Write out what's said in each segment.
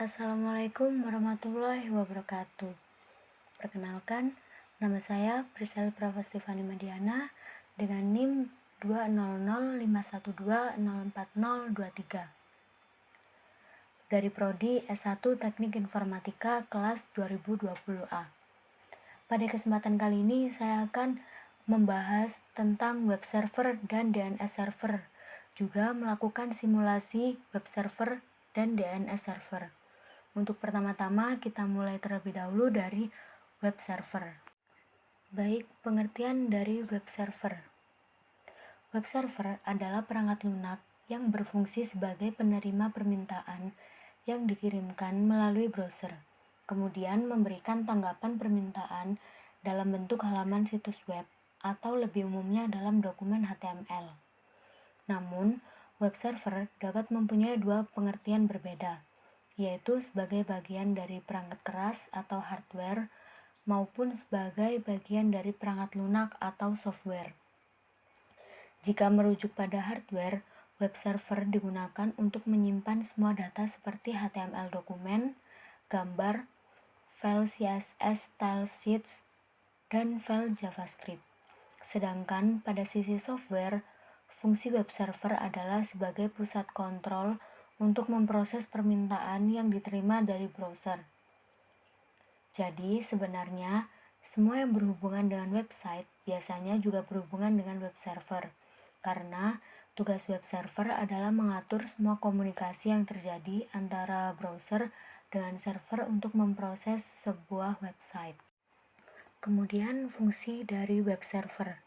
Assalamualaikum warahmatullahi wabarakatuh. Perkenalkan, nama saya Priscil Pravastivani Mediana dengan NIM 20051204023 dari Prodi S1 Teknik Informatika kelas 2020A. Pada kesempatan kali ini saya akan membahas tentang web server dan DNS server, juga melakukan simulasi web server dan DNS server. Untuk pertama-tama kita mulai terlebih dahulu dari web server. Baik, pengertian dari web server. Web server adalah perangkat lunak yang berfungsi sebagai penerima permintaan yang dikirimkan melalui browser, kemudian memberikan tanggapan permintaan dalam bentuk halaman situs web atau lebih umumnya dalam dokumen HTML. Namun, web server dapat mempunyai dua pengertian berbeda, yaitu sebagai bagian dari perangkat keras atau hardware maupun sebagai bagian dari perangkat lunak atau software. Jika merujuk pada hardware, web server digunakan untuk menyimpan semua data seperti HTML dokumen, gambar, file CSS style sheets, dan file JavaScript. Sedangkan pada sisi software, fungsi web server adalah sebagai pusat kontrol untuk memproses permintaan yang diterima dari browser. Jadi sebenarnya semua yang berhubungan dengan website biasanya juga berhubungan dengan web server, karena tugas web server adalah mengatur semua komunikasi yang terjadi antara browser dengan server untuk memproses sebuah website. Kemudian fungsi dari web server.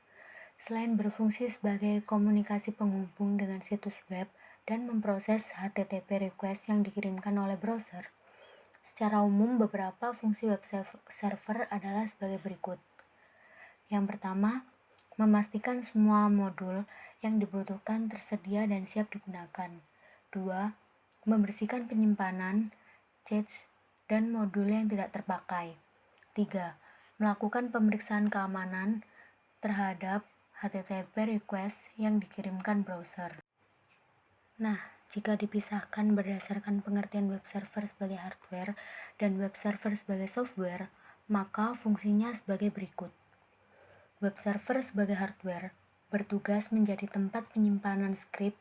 Selain berfungsi sebagai komunikasi penghubung dengan situs web dan memproses HTTP request yang dikirimkan oleh browser, secara umum beberapa fungsi web server adalah sebagai berikut. Yang pertama, memastikan semua modul yang dibutuhkan tersedia dan siap digunakan. 2. Membersihkan penyimpanan, cache, dan modul yang tidak terpakai. 3. Melakukan pemeriksaan keamanan terhadap HTTP request yang dikirimkan browser. Nah, jika dipisahkan berdasarkan pengertian web server sebagai hardware dan web server sebagai software, maka fungsinya sebagai berikut. Web server sebagai hardware bertugas menjadi tempat penyimpanan skrip,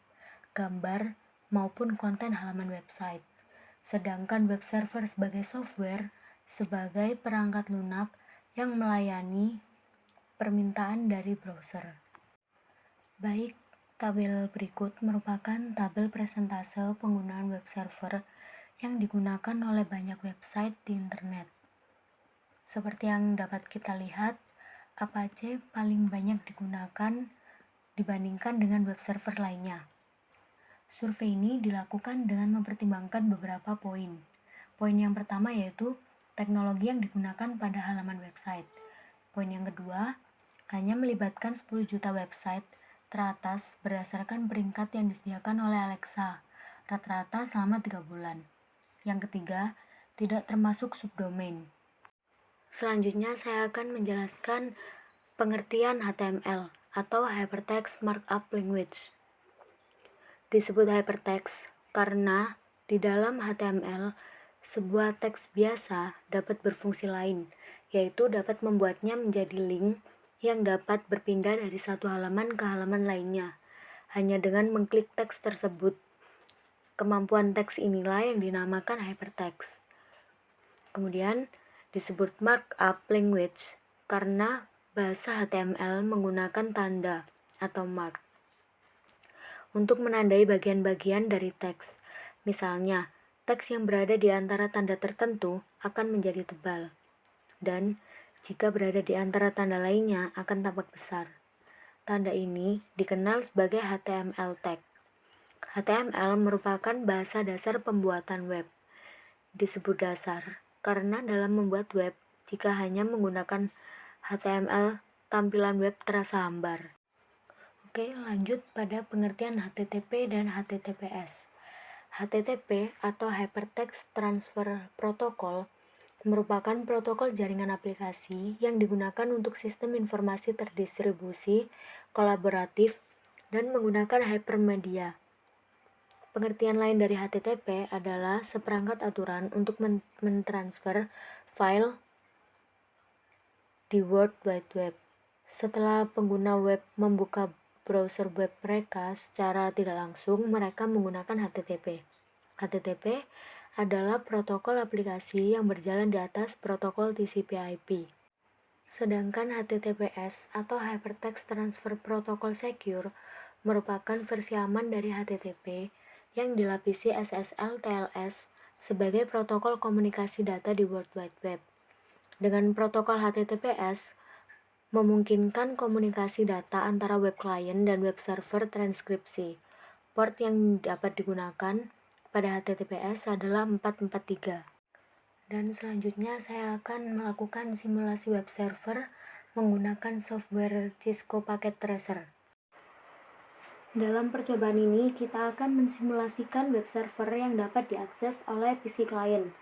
gambar, maupun konten halaman website. Sedangkan web server sebagai software sebagai perangkat lunak yang melayani permintaan dari browser. Baik, tabel berikut merupakan tabel presentase penggunaan web server yang digunakan oleh banyak website di internet. Seperti yang dapat kita lihat, Apache paling banyak digunakan dibandingkan dengan web server lainnya. Survei ini dilakukan dengan mempertimbangkan beberapa poin. Poin yang pertama yaitu teknologi yang digunakan pada halaman website. Poin yang kedua, hanya melibatkan 10 juta website teratas berdasarkan peringkat yang disediakan oleh Alexa, rata-rata selama 3 bulan. Yang ketiga, tidak termasuk subdomain. Selanjutnya saya akan menjelaskan pengertian HTML atau Hypertext Markup Language. Disebut hypertext karena di dalam HTML, sebuah teks biasa dapat berfungsi lain, yaitu dapat membuatnya menjadi link yang dapat berpindah dari satu halaman ke halaman lainnya, hanya dengan mengklik teks tersebut. Kemampuan teks inilah yang dinamakan hypertext. Kemudian disebut markup language karena bahasa HTML menggunakan tanda atau mark untuk menandai bagian-bagian dari teks. Misalnya, teks yang berada di antara tanda tertentu akan menjadi tebal, dan jika berada di antara tanda lainnya akan tampak besar. Tanda ini dikenal sebagai HTML tag. HTML merupakan bahasa dasar pembuatan web. Disebut dasar karena dalam membuat web, jika hanya menggunakan HTML, tampilan web terasa hambar. Oke, lanjut pada pengertian HTTP dan HTTPS. HTTP atau Hypertext Transfer Protocol merupakan protokol jaringan aplikasi yang digunakan untuk sistem informasi terdistribusi, kolaboratif, dan menggunakan hypermedia. Pengertian lain dari HTTP adalah seperangkat aturan untuk mentransfer file di World Wide Web. Setelah pengguna web membuka browser web mereka secara tidak langsung, mereka menggunakan HTTP. HTTP adalah protokol aplikasi yang berjalan di atas protokol TCP/IP. Sedangkan HTTPS atau Hypertext Transfer Protocol Secure merupakan versi aman dari HTTP yang dilapisi SSL TLS sebagai protokol komunikasi data di World Wide Web. Dengan protokol HTTPS, memungkinkan komunikasi data antara web client dan web server transkripsi. Port yang dapat digunakan pada HTTPS adalah 443. Dan selanjutnya saya akan melakukan simulasi web server menggunakan software Cisco Packet Tracer. Dalam percobaan ini, kita akan mensimulasikan web server yang dapat diakses oleh PC client.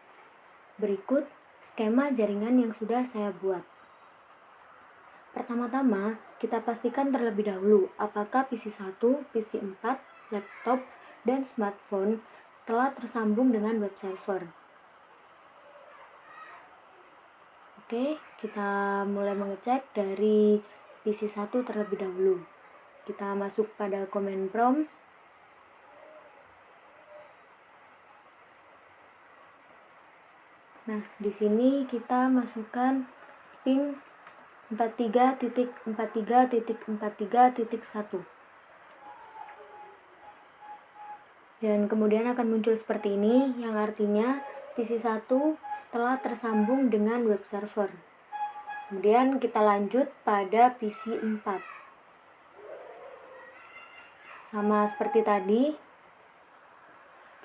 Berikut skema jaringan yang sudah saya buat. Pertama-tama, kita pastikan terlebih dahulu apakah PC 1, PC 4, laptop, dan smartphone telah tersambung dengan web server. Oke, kita mulai mengecek dari PC 1 terlebih dahulu. Kita masuk pada command prompt. Nah, di sini kita masukkan ping 43.43.43.1 dan kemudian akan muncul seperti ini, yang artinya PC 1 telah tersambung dengan web server. Kemudian kita lanjut pada PC 4. Sama seperti tadi,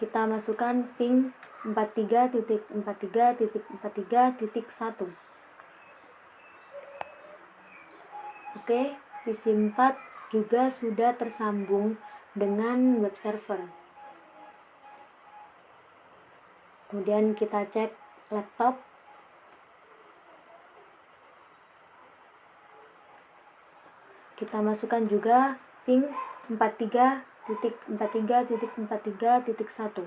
kita masukkan ping 43.43.43.1. Oke, PC 4 juga sudah tersambung dengan web server. Kemudian kita cek laptop. Kita masukkan juga ping 43.43.43.1.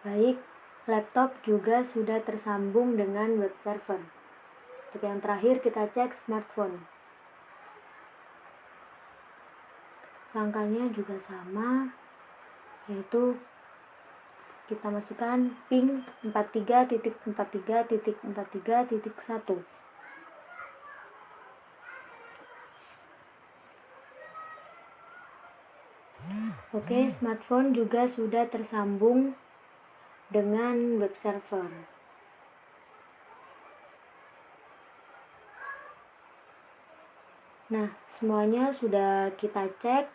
Baik, laptop juga sudah tersambung dengan web server. Untuk yang terakhir kita cek smartphone. Langkahnya juga sama, yaitu kita masukkan ping 43.43.43.1. Oke, smartphone juga sudah tersambung dengan web server. Nah, semuanya sudah kita cek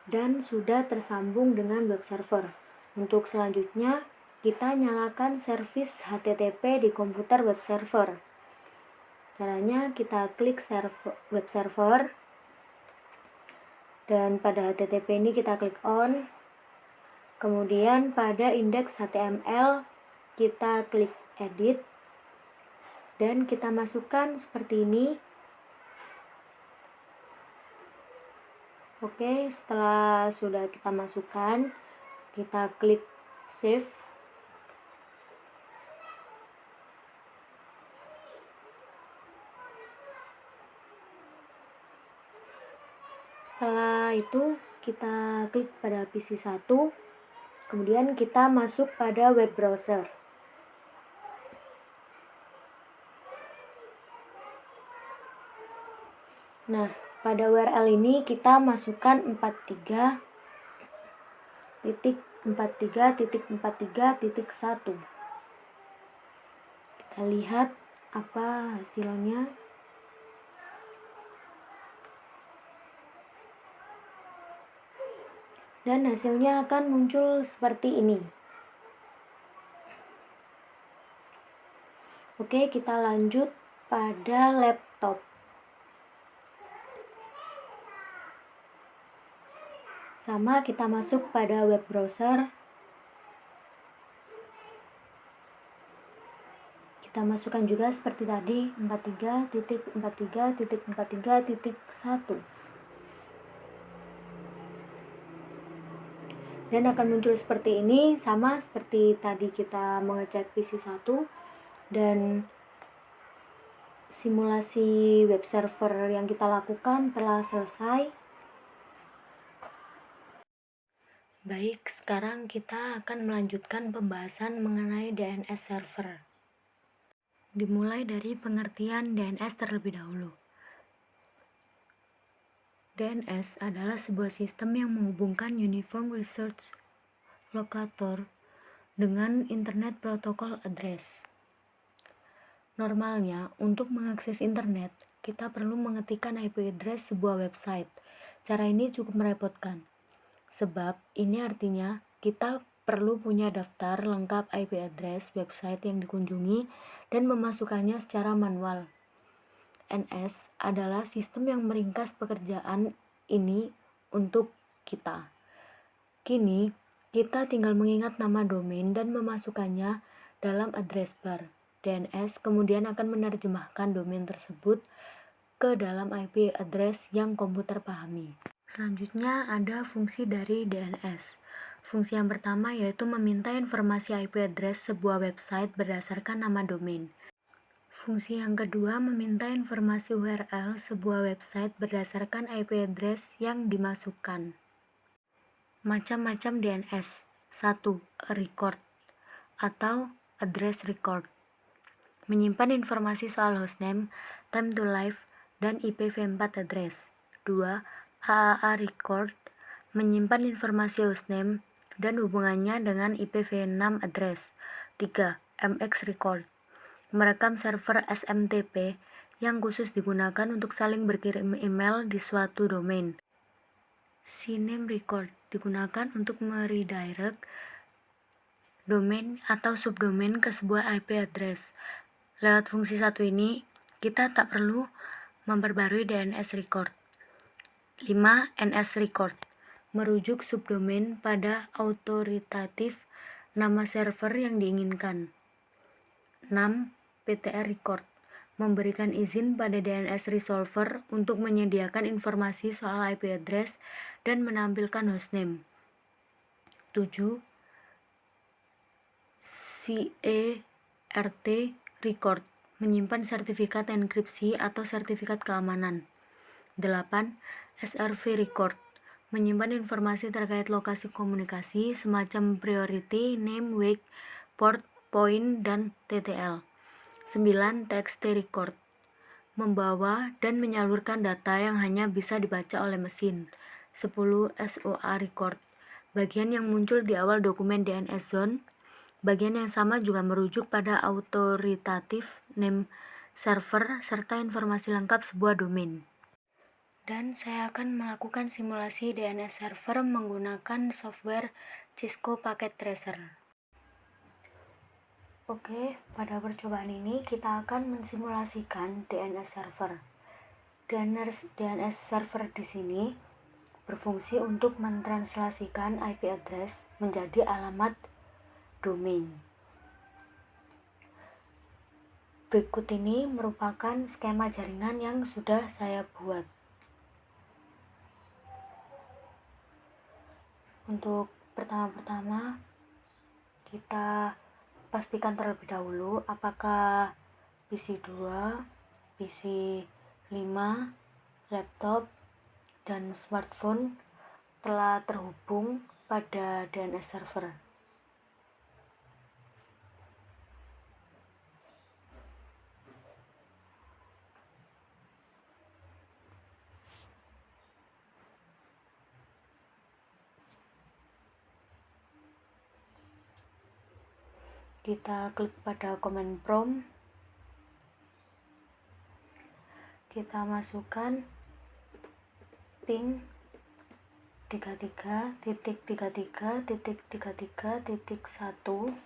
dan sudah tersambung dengan web server. Untuk selanjutnya, kita nyalakan servis HTTP di komputer web server. Caranya kita klik web server, dan pada HTTP ini kita klik on. Kemudian pada indeks HTML kita klik edit dan kita masukkan seperti ini. Oke, setelah sudah kita masukkan, kita klik save. Setelah itu kita klik pada PC 1, kemudian kita masuk pada web browser. Nah, pada URL ini kita masukkan 43.43.43.1. Kita lihat apa hasilnya. Dan hasilnya akan muncul seperti ini. Oke, kita lanjut pada laptop. Sama, kita masuk pada web browser. Kita masukkan juga seperti tadi 43.43.43.1. dan akan muncul seperti ini, sama seperti tadi kita mengecek PC1 dan simulasi web server yang kita lakukan telah selesai. Baik, sekarang kita akan melanjutkan pembahasan mengenai DNS server. Dimulai dari pengertian DNS terlebih dahulu. DNS adalah sebuah sistem yang menghubungkan Uniform Resource Locator dengan Internet Protocol Address. Normalnya, untuk mengakses internet, kita perlu mengetikkan IP address sebuah website. Cara ini cukup merepotkan, sebab ini artinya kita perlu punya daftar lengkap IP address website yang dikunjungi dan memasukkannya secara manual. NS adalah sistem yang meringkas pekerjaan ini untuk kita. Kini, kita tinggal mengingat nama domain dan memasukkannya dalam address bar. DNS kemudian akan menerjemahkan domain tersebut ke dalam IP address yang komputer pahami. Selanjutnya ada fungsi dari DNS. Fungsi yang pertama yaitu meminta informasi IP address sebuah website berdasarkan nama domain. Fungsi yang kedua meminta informasi URL sebuah website berdasarkan IP address yang dimasukkan. Macam-macam DNS. 1. Record atau address record. Menyimpan informasi soal hostname, time to live, dan IPv4 address. 2. AAA record. Menyimpan informasi hostname dan hubungannya dengan IPv6 address. 3. MX record. Merekam server SMTP yang khusus digunakan untuk saling berkirim email di suatu domain. CNAME record digunakan untuk meredirect domain atau subdomain ke sebuah IP address. Lewat fungsi satu ini, kita tak perlu memperbarui DNS record. 5. NS record. Merujuk subdomain pada autoritatif nama server yang diinginkan. 6. PTR record. Memberikan izin pada DNS resolver untuk menyediakan informasi soal IP address dan menampilkan hostname. 7. CERT record. Menyimpan sertifikat enkripsi atau sertifikat keamanan. 8. SRV record. Menyimpan informasi terkait lokasi komunikasi semacam priority, name, wake, port, point, dan TTL. 9. TXT record. Membawa dan menyalurkan data yang hanya bisa dibaca oleh mesin. 10. SOA record. Bagian yang muncul di awal dokumen DNS zone. Bagian yang sama juga merujuk pada autoritatif name server serta informasi lengkap sebuah domain. Dan saya akan melakukan simulasi DNS server menggunakan software Cisco Packet Tracer. Oke, pada percobaan ini kita akan mensimulasikan DNS server. DNS server di sini berfungsi untuk mentranslasikan IP address menjadi alamat domain. Berikut ini merupakan skema jaringan yang sudah saya buat. Untuk pertama-tama kita pastikan terlebih dahulu apakah PC2, PC5, laptop, dan smartphone telah terhubung pada DNS server. Kita klik pada command prompt, kita masukkan ping 33.33.33.1.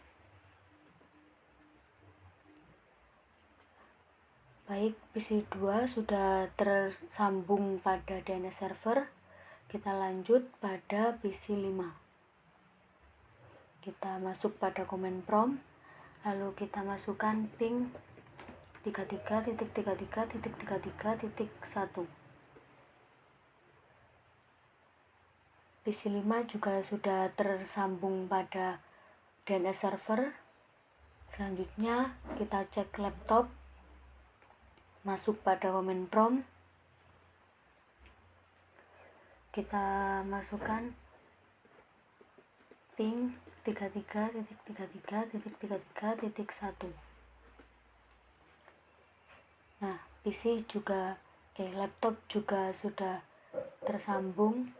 Baik, PC2 sudah tersambung pada DNS server. Kita lanjut pada PC5. Kita masuk pada command prompt, lalu kita masukkan ping 33.33.33.1. PC 5 juga sudah tersambung pada DNS server. Selanjutnya kita cek laptop, masuk pada command prompt, kita masukkan ping 33.33.33.1. Nah, laptop juga sudah tersambung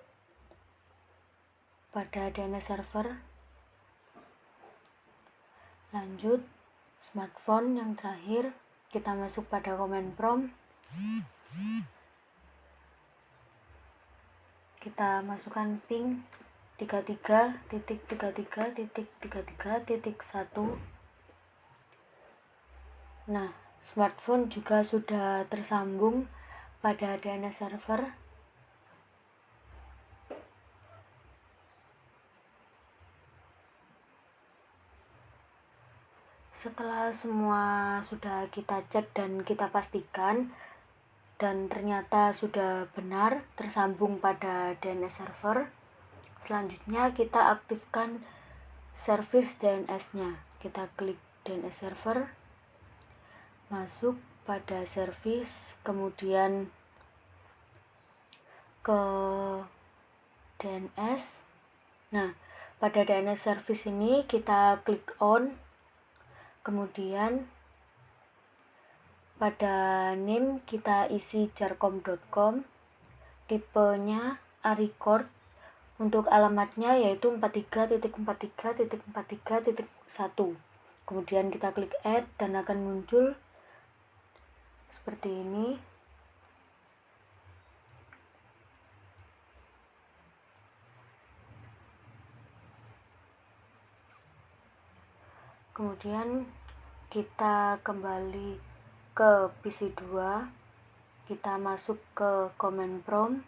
pada DNS server. Lanjut, smartphone yang terakhir, kita masuk pada command prompt, kita masukkan ping 33.33.33.1. Nah, smartphone juga sudah tersambung pada DNS server. Setelah semua sudah kita cek dan kita pastikan dan ternyata sudah benar tersambung pada DNS server, selanjutnya kita aktifkan service DNS-nya. Kita klik DNS server, masuk pada service, kemudian ke DNS. Nah, pada DNS service ini kita klik on, kemudian pada name kita isi jarcom.com, tipenya arecord, untuk alamatnya yaitu 43.43.43.1. Kemudian kita klik add dan akan muncul seperti ini. Kemudian kita kembali ke PC 2, kita masuk ke command prompt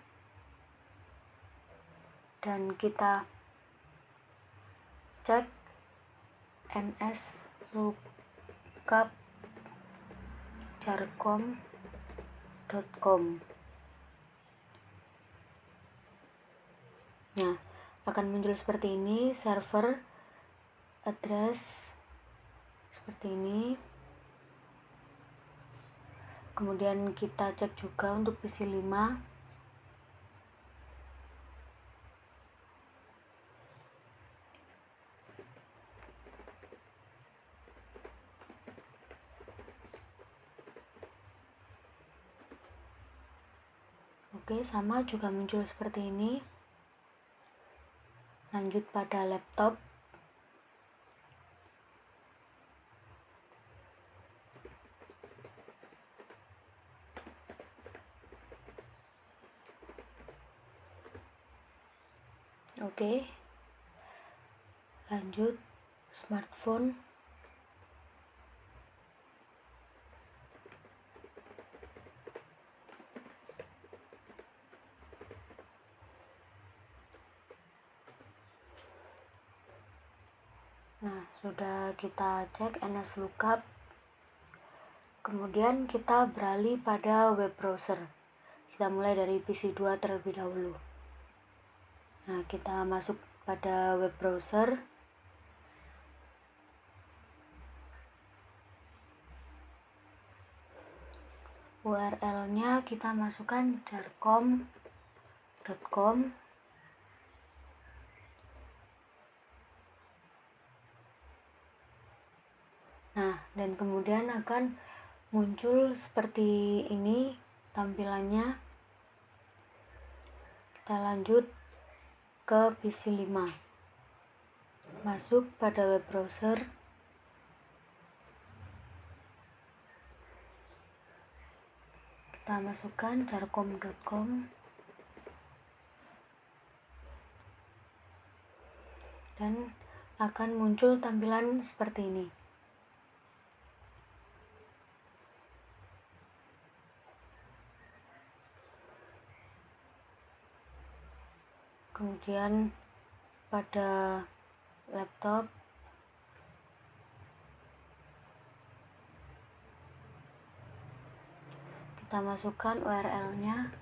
dan kita cek ns lookup jarcom.com. Nah, akan muncul seperti ini, server address seperti ini. Kemudian kita cek juga untuk PC 5. Oke, sama juga muncul seperti ini. Lanjut pada laptop. Oke. Lanjut smartphone. Nah, sudah kita cek ns lookup. Kemudian kita beralih pada web browser. Kita mulai dari PC 2 terlebih dahulu. Nah, kita masuk pada web browser. URL-nya kita masukkan jarcom.com. Nah, dan kemudian akan muncul seperti ini tampilannya. Kita lanjut ke PC 5. Masuk pada web browser. Kita masukkan jarcom.com dan akan muncul tampilan seperti ini. Kemudian pada laptop kita masukkan URL-nya.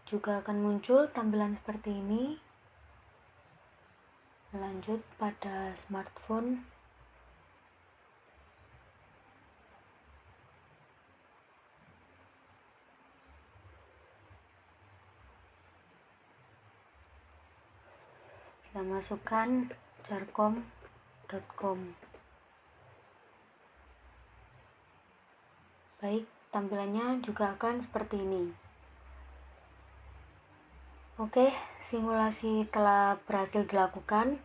juga akan muncul tampilan seperti ini. Lanjut pada smartphone. Kita masukkan jarcom.com. Baik, tampilannya juga akan seperti ini. Oke, simulasi telah berhasil dilakukan.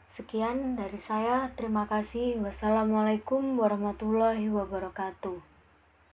Sekian dari saya, terima kasih. Wassalamualaikum warahmatullahi wabarakatuh.